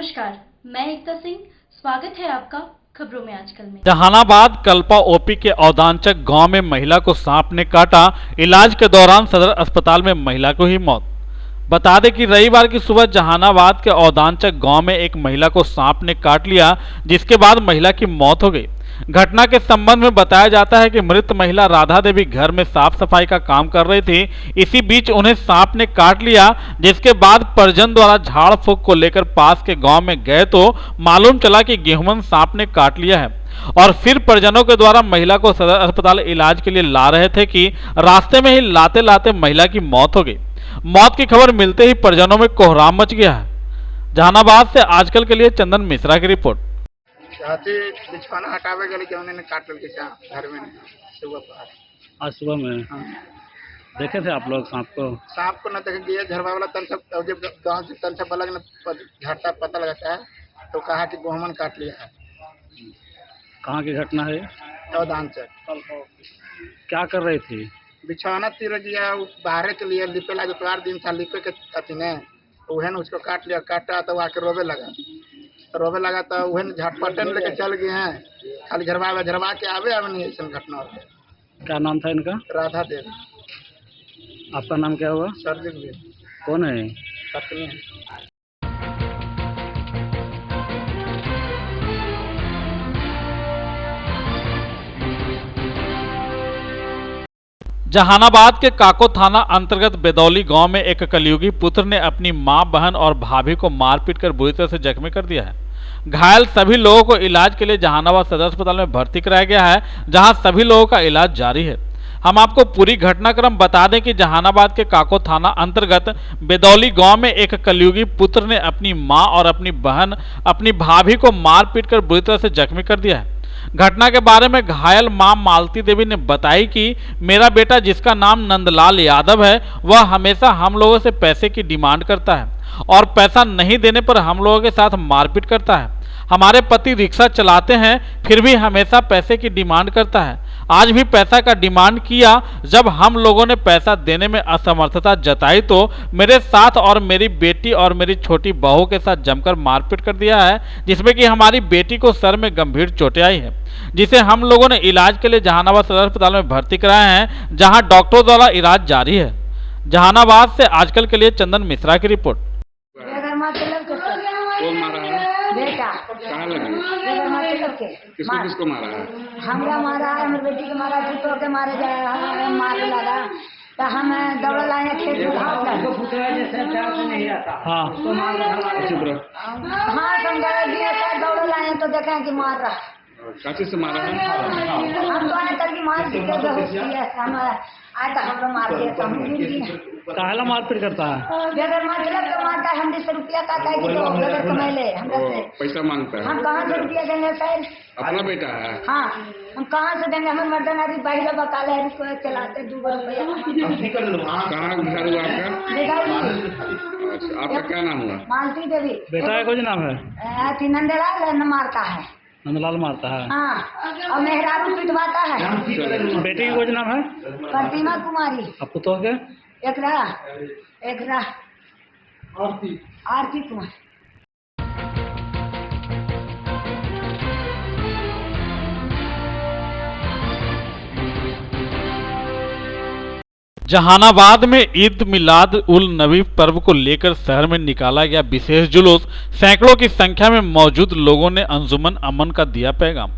नमस्कार, मैं एकता सिंह। स्वागत है आपका खबरों में आजकल में। जहानाबाद कल्पा ओपी के औदांचक गांव में महिला को सांप ने काटा। इलाज के दौरान सदर अस्पताल में महिला को ही मौत। बता दें कि रविवार की सुबह जहानाबाद के औदांचक गांव में एक महिला को सांप ने काट लिया, जिसके बाद महिला की मौत हो गई। घटना के संबंध में बताया जाता है कि मृत महिला राधा देवी घर में साफ सफाई का काम कर रही थी। इसी बीच उन्हें सांप ने काट लिया, जिसके बाद परिजन द्वारा झाड़ फूंक को लेकर पास के गांव में गए तो मालूम चला कि गेहूमन सांप ने काट लिया है। और फिर परिजनों के द्वारा महिला को सदर अस्पताल इलाज के लिए ला रहे थे कि रास्ते में ही लाते लाते महिला की मौत हो गई। मौत की खबर मिलते ही परिजनों में कोहराम मच गया है। जहानाबाद से आजकल के लिए चंदन मिश्रा की रिपोर्ट। हाथी बिछवाना हटावे गए कि उन्होंने काट के घर में सुबह पर। आज सुबह में हाँ। देखे थे आप लोग सांप को न देखे गए झरवा वाला तन सब जब गाँव से तन सब अलग झड़ता पता लगाता है तो कहा कि गोहमन काट लिया है। कहाँ की घटना है? औदांचक। क्या कर रही थी? बिछवाना तीर दिया बाहर के लिए लिपे लगा 4 दिन था लिपे के अथी ने उहे उसको काट लिया। काटा तो आके रोवे लगा तो उहे झटपटन लेके चल गए हैं। खाली झरवा के आवे नहीं ऐसा घटना हो। क्या नाम था इनका? राधा देवी। आपका नाम क्या हुआ? सर्जिक भी। कौन है? पत्नी है। जहानाबाद के काको थाना अंतर्गत बेदौली गांव में एक कलयुगी पुत्र ने अपनी मां, बहन और भाभी को मारपीट कर बुरी तरह से जख्मी कर दिया है। घायल सभी लोगों को इलाज के लिए जहानाबाद सदर अस्पताल में भर्ती कराया गया है, जहां सभी लोगों का इलाज जारी है। हम आपको पूरी घटनाक्रम बता दें कि जहानाबाद के काको थाना अंतर्गत बेदौली गांव में एक कलयुगी पुत्र ने अपनी मां और अपनी बहन, अपनी भाभी को मारपीट कर बुरी तरह से जख्मी कर दिया है। घटना के बारे में घायल मां मालती देवी ने बताई कि मेरा बेटा, जिसका नाम नंदलाल यादव है, वह हमेशा हम लोगों से पैसे की डिमांड करता है और पैसा नहीं देने पर हम लोगों के साथ मारपीट करता है। हमारे पति रिक्शा चलाते हैं, फिर भी हमेशा पैसे की डिमांड करता है। आज भी पैसा का डिमांड किया। जब हम लोगों ने पैसा देने में असमर्थता जताई तो मेरे साथ और मेरी बेटी और मेरी छोटी बहू के साथ जमकर मारपीट कर दिया है, जिसमें कि हमारी बेटी को सर में गंभीर चोटें आई है, जिसे हम लोगों ने इलाज के लिए जहानाबाद सदर अस्पताल में भर्ती कराए हैं, जहां डॉक्टरों द्वारा इलाज जारी है। जहानाबाद से आजकल के लिए चंदन मिश्रा की रिपोर्ट। कौन मारा है? बेटा। कहाँ लगी? किसको मारा है? हमरा मारा है, हमारी बेटी को मारा, छुटो के मारे जाए मारे लगा तो हम दौड़ लाए खेत में घास हाँ दौड़ लाए तो देखा कि मार रहा। काची से मारा है? हम तो आए तक मार हम आए तो हम लोग मार दिया। काहेला मारपीट करता है? बगैर मतलब तो मारता है। हम 100 रुपया का तो बगैर कमाई ले हमरा से पैसा मांगता है। हम कहाँ से रुपया देंगे सर? अपना बेटा है? हाँ, हम कहाँ से देंगे? हम मर्दन अभी बाहर बकाले है, इसको चलाते 2 रुपया। कहाँ घर हुआ आपका? अच्छा, आपका क्या नाम हुआ? मालती देवी। बेटा का कुछ नाम है? नंदलाल न मारता है। नंदलाल मारता है? हाँ, और मेहरारू पिटवाता है। बेटी का कुछ नाम है? प्रतिमा कुमारी। अब तो के एक आरती कुमार। जहानाबाद में ईद मिलाद उल नबी पर्व को लेकर शहर में निकाला गया विशेष जुलूस। सैकड़ों की संख्या में मौजूद लोगों ने अंजुमन अमन का दिया पैगाम।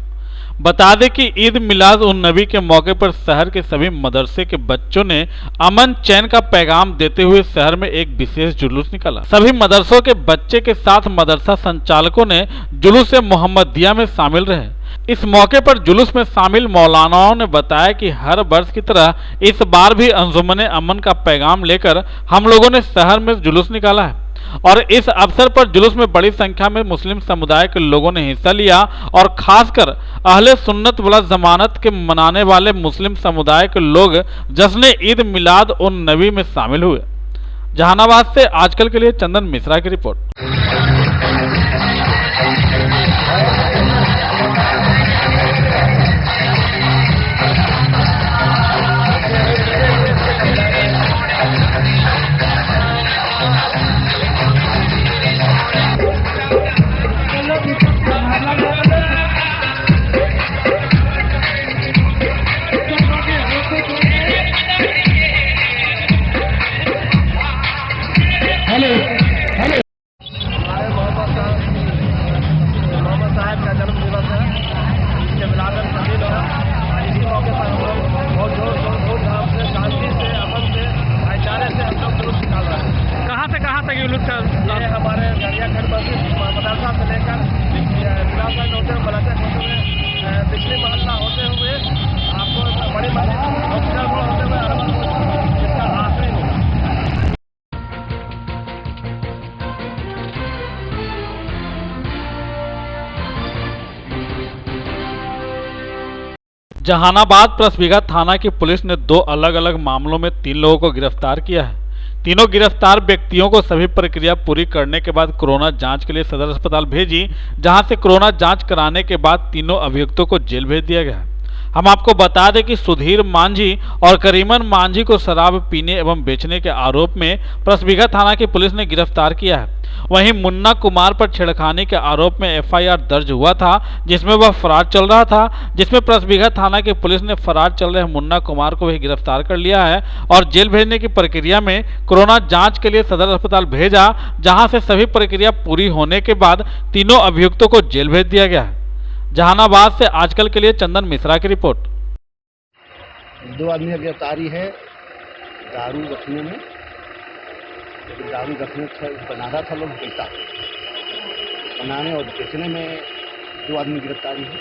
बता दें कि ईद मिलाद उन नबी के मौके पर शहर के सभी मदरसे के बच्चों ने अमन चैन का पैगाम देते हुए शहर में एक विशेष जुलूस निकाला। सभी मदरसों के बच्चे के साथ मदरसा संचालकों ने जुलूस मोहम्मदिया में शामिल रहे। इस मौके पर जुलूस में शामिल मौलानाओं ने बताया कि हर वर्ष की तरह इस बार भी अंजुमन अमन का पैगाम लेकर हम लोगों ने शहर में जुलूस निकाला है और इस अवसर पर जुलूस में बड़ी संख्या में मुस्लिम समुदाय के लोगों ने हिस्सा लिया और खासकर अहले सुन्नत वल जमानत के मनाने वाले मुस्लिम समुदाय के लोग जश्न ईद मिलाद उन नबी में शामिल हुए। जहानाबाद से आजकल के लिए चंदन मिश्रा की रिपोर्ट। जहानाबाद प्रसबीघा थाना की पुलिस ने 2 अलग अलग मामलों में 3 लोगों को गिरफ्तार किया है। तीनों गिरफ्तार व्यक्तियों को सभी प्रक्रिया पूरी करने के बाद कोरोना जांच के लिए सदर अस्पताल भेजी, जहां से कोरोना जांच कराने के बाद तीनों अभियुक्तों को जेल भेज दिया गया है। हम आपको बता दें कि सुधीर मांझी और करीमन मांझी को शराब पीने एवं बेचने के आरोप में प्रसबीघा थाना की पुलिस ने गिरफ्तार किया है। वहीं मुन्ना कुमार पर छेड़खानी के आरोप में एफआईआर दर्ज हुआ था, जिसमें वह फरार चल रहा था, जिसमें प्रसबीघा थाना की पुलिस ने फरार चल रहे मुन्ना कुमार को भी गिरफ्तार कर लिया है और जेल भेजने की प्रक्रिया में कोरोना जांच के लिए सदर अस्पताल भेजा, जहां से सभी प्रक्रिया पूरी होने के बाद तीनों अभियुक्तों को जेल भेज दिया गया है। जहानाबाद से आजकल के लिए चंदन मिश्रा की रिपोर्ट। 2 आदमी की गिरफ्तारी है दारू रखने में, लेकिन दारू रखने बना रहा था लोग बेचता, बनाने और बेचने में 2 आदमी की गिरफ्तारी है।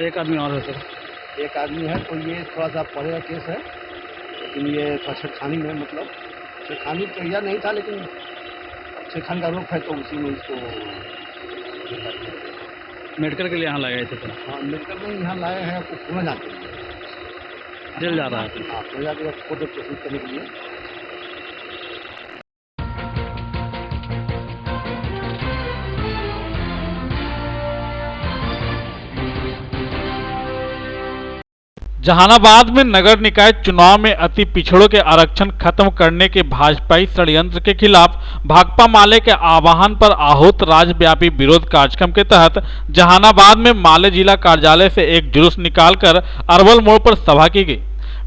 एक आदमी और है सर? एक आदमी है तो ये थोड़ा सा परे का केस है, लेकिन ये छेड़खानी में, मतलब छेड़खानी तो यह नहीं था, लेकिन छेड़खानी का आरोप है तो उसी में इसको मेडिकल के लिए यहाँ लगाए थे सर? हाँ, मेडिकल में यहाँ लाए हैं, आपको पूरा जाते जेल जा रहा है। हाँ, पूरा जाके फोटो प्रस्तुत करने के लिए। जहानाबाद में नगर निकाय चुनाव में अति पिछड़ों के आरक्षण खत्म करने के भाजपाई षड्यंत्र के खिलाफ भाकपा माले के आह्वान पर आहूत राज्यव्यापी विरोध कार्यक्रम के तहत जहानाबाद में माले जिला कार्यालय से एक जुलूस निकालकर अरवल मोड़ पर सभा की गई।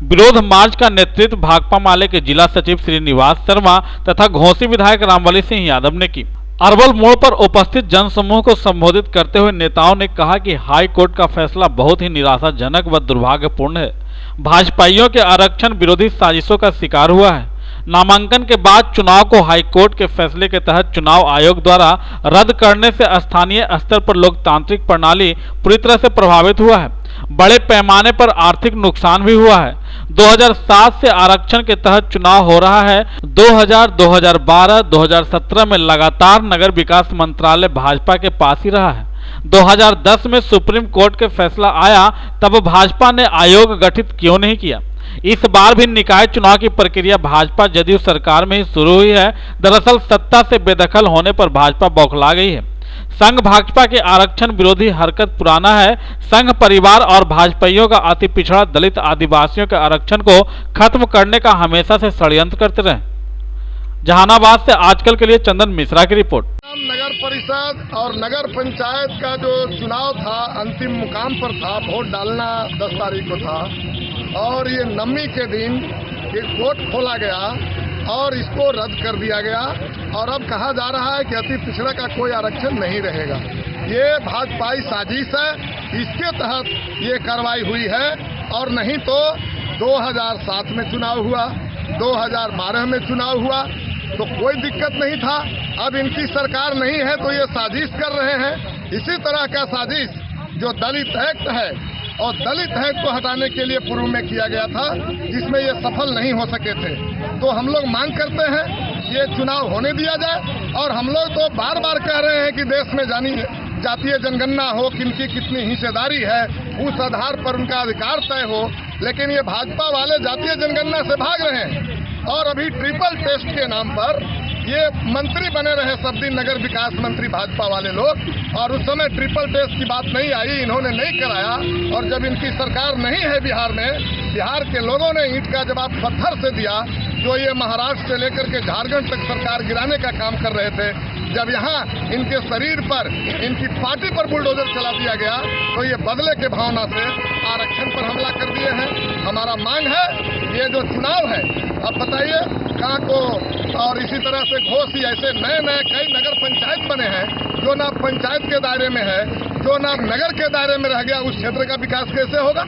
विरोध मार्च का नेतृत्व भाकपा माले के जिला सचिव श्रीनिवास शर्मा तथा घोसी विधायक रामबली सिंह यादव ने की। अरवल मोड़ पर उपस्थित जनसमूह को संबोधित करते हुए नेताओं ने कहा कि हाई कोर्ट का फैसला बहुत ही निराशाजनक व दुर्भाग्यपूर्ण है। भाजपाइयों के आरक्षण विरोधी साजिशों का शिकार हुआ है। नामांकन के बाद चुनाव को हाई कोर्ट के फैसले के तहत चुनाव आयोग द्वारा रद्द करने से स्थानीय स्तर पर लोकतांत्रिक प्रणाली पूरी तरह से प्रभावित हुआ है। बड़े पैमाने पर आर्थिक नुकसान भी हुआ है। 2007 से आरक्षण के तहत चुनाव हो रहा है। 2000, 2012, 2017 में लगातार नगर विकास मंत्रालय भाजपा के पास ही रहा है। 2010 में सुप्रीम कोर्ट के फैसला आया, तब भाजपा ने आयोग गठित क्यों नहीं किया। इस बार भी निकाय चुनाव की प्रक्रिया भाजपा जदयू सरकार में ही शुरू हुई है। दरअसल सत्ता से बेदखल होने पर भाजपा बौखला गई है। संघ भाजपा के आरक्षण विरोधी हरकत पुराना है। संघ परिवार और भाजपाइयों का अति पिछड़ा दलित आदिवासियों के आरक्षण को खत्म करने का हमेशा से षड्यंत्र करते रहे। जहानाबाद से आजकल के लिए चंदन मिश्रा की रिपोर्ट। नगर परिषद और नगर पंचायत का जो चुनाव था अंतिम मुकाम पर था, वोट डालना 10 तारीख को था और ये नवमी के दिन एक कोर्ट खोला गया और इसको रद्द कर दिया गया और अब कहा जा रहा है कि अति पिछड़ा का कोई आरक्षण नहीं रहेगा। ये भाजपाई साजिश है, इसके तहत ये कार्रवाई हुई है और नहीं तो 2007 में चुनाव हुआ, 2012 में चुनाव हुआ तो कोई दिक्कत नहीं था। अब इनकी सरकार नहीं है तो ये साजिश कर रहे हैं। इसी तरह का साजिश जो दलित एक्ट है और दलित एक्ट को हटाने के लिए पूर्व में किया गया था, जिसमें ये सफल नहीं हो सके थे। तो हम लोग मांग करते हैं ये चुनाव होने दिया जाए और हम लोग तो बार बार कह रहे हैं कि देश में जातीय जनगणना हो, किनकी कितनी हिस्सेदारी है, उस आधार पर उनका अधिकार तय हो, लेकिन ये भाजपा वाले जातीय जनगणना से भाग रहे हैं और अभी ट्रिपल टेस्ट के नाम पर ये मंत्री बने रहे सब दिन, नगर विकास मंत्री भाजपा वाले लोग, और उस समय ट्रिपल टेस्ट की बात नहीं आई, इन्होंने नहीं कराया। और जब इनकी सरकार नहीं है बिहार में, बिहार के लोगों ने ईंट का जवाब पत्थर से दिया, जो ये महाराष्ट्र से लेकर के झारखंड तक सरकार गिराने का काम कर रहे थे। जब यहाँ इनके शरीर पर, इनकी पार्टी पर बुलडोजर चला दिया गया तो ये बदले के भावना से आरक्षण पर हमला कर दिए हैं। हमारा मांग है ये जो चुनाव है, अब बताइए कहाँ को, और इसी तरह से घोसी, ऐसे नए नए कई नगर पंचायत बने हैं जो ना पंचायत के दायरे में है, जो ना नगर के दायरे में रह गया, उस क्षेत्र का विकास कैसे होगा।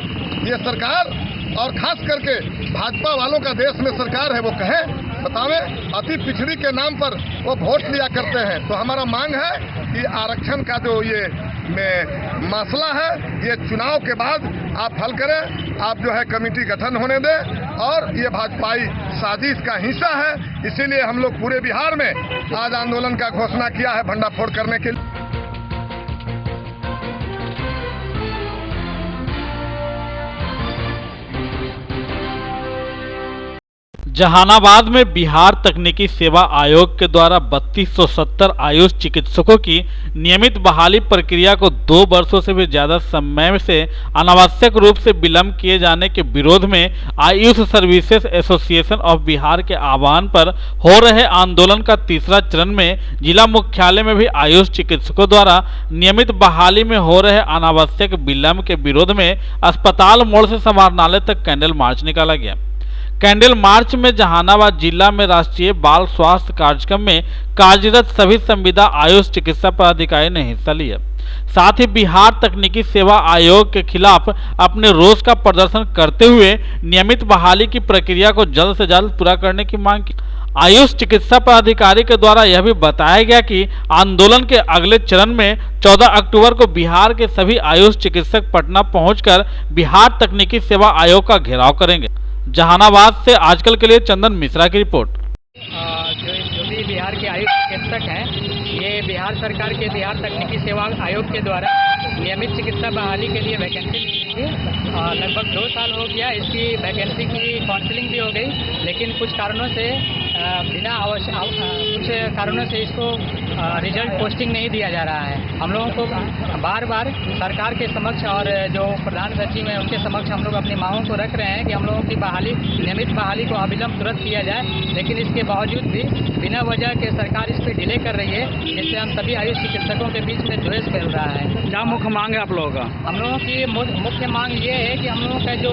ये सरकार और खास करके भाजपा वालों का देश में सरकार है, वो कहे बतावे अति पिछड़ी के नाम पर वो वोट लिया करते हैं। तो हमारा मांग है कि आरक्षण का जो ये मसला है, ये चुनाव के बाद आप हल करें। आप जो है कमेटी गठन होने दें और ये भाजपाई साजिश का हिस्सा है, इसीलिए हम लोग पूरे बिहार में आज आंदोलन का घोषणा किया है भंडाफोड़ करने के लिए। जहानाबाद में बिहार तकनीकी सेवा आयोग के द्वारा 3270 आयुष चिकित्सकों की नियमित बहाली प्रक्रिया को 2 वर्षों से भी ज्यादा समय से अनावश्यक रूप से विलंब किए जाने के विरोध में Ayush services association of Bihar के आह्वान पर हो रहे आंदोलन का तीसरा चरण में जिला मुख्यालय में भी आयुष चिकित्सकों द्वारा नियमित बहाली में हो रहे अनावश्यक विलंब के विरोध में अस्पताल मोड़ से समाहरणालय तक कैंडल मार्च निकाला गया। कैंडल मार्च में जहानाबाद जिला में राष्ट्रीय बाल स्वास्थ्य कार्यक्रम में कार्यरत सभी संविदा आयुष चिकित्सा पदाधिकारी ने हिस्सा लिया। साथ ही बिहार तकनीकी सेवा आयोग के खिलाफ अपने रोष का प्रदर्शन करते हुए नियमित बहाली की प्रक्रिया को जल्द से जल्द पूरा करने की मांग की। आयुष चिकित्सा पदाधिकारी के द्वारा यह भी बताया गया कि आंदोलन के अगले चरण में 14 अक्टूबर को बिहार के सभी आयुष चिकित्सक पटना पहुंचकर बिहार तकनीकी सेवा आयोग का घेराव करेंगे। जहानाबाद से आजकल के लिए चंदन मिश्रा की रिपोर्ट। जो भी बिहार के आयुष चिकित्सक हैं, ये बिहार सरकार के बिहार तकनीकी सेवा आयोग के द्वारा नियमित चिकित्सा बहाली के लिए वैकेंसी लगभग 2 साल हो गया। इसकी वैकेंसी की काउंसलिंग भी हो गई, लेकिन कुछ कारणों से इसको रिजल्ट पोस्टिंग नहीं दिया जा रहा है। हम लोगों को बार बार सरकार के समक्ष और जो प्रधान सचिव हैं उनके समक्ष हम लोग अपनी मांगों को रख रहे हैं कि हम लोगों की नियमित बहाली को अविलंब तुरंत किया जाए, लेकिन इसके बावजूद भी बिना वजह के सरकार इस पर डिले कर रही है, जिससे हम सभी आयुष चिकित्सकों के बीच में द्वेष फैल रहा है। क्या मुख्य मांग है आप लोगों का? हम लोगों की मुख्य मांग ये है कि हम लोगों का जो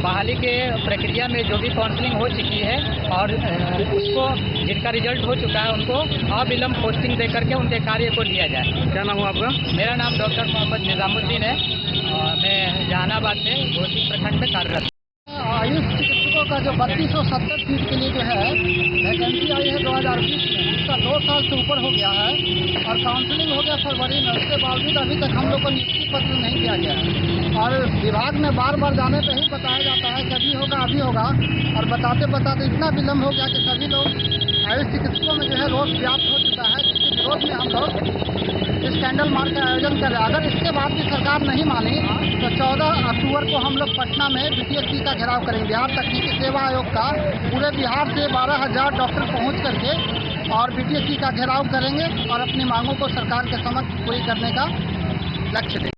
बहाली के प्रक्रिया में जो भी काउंसलिंग हो चुकी है और उसको जिनका रिजल्ट हो चुका है उनको अविलंब पोस्टिंग दे करके उनके कार्य को लिया जाए। क्या नाम हुआ आपका? मेरा नाम डॉक्टर मोहम्मद निजामुद्दीन है और मैं जहानाबाद में घोसी प्रखंड में कार्यरत। आयुष चिकित्सकों का जो 3270 सीट के लिए जो है वैकेंसी आई है 2020 में, उसका 2 साल से ऊपर हो गया है और काउंसलिंग हो गया फरवरी में। उसके बावजूद अभी तक हम लोग को नियुक्ति पत्र नहीं दिया गया है और विभाग में बार बार जाने पर ही बताया जाता है कि अभी होगा अभी होगा, और बताते बताते इतना विलम्ब हो गया कि सभी लोग आयुष चिकित्सकों में जो है रोष व्याप्त हो चुका है, जिसके विरोध में हम लोग इस कैंडल मार्च का आयोजन कर रहे हैं। अगर इसके बाद भी सरकार नहीं मानी तो 14 अक्टूबर को हम लोग पटना में बीटीएससी का घेराव करेंगे। बिहार तकनीकी सेवा आयोग का पूरे बिहार से 12,000 डॉक्टर पहुंच करके और बीटीएससी का घेराव करेंगे और अपनी मांगों को सरकार के समक्ष पूरी करने का लक्ष्य देंगे।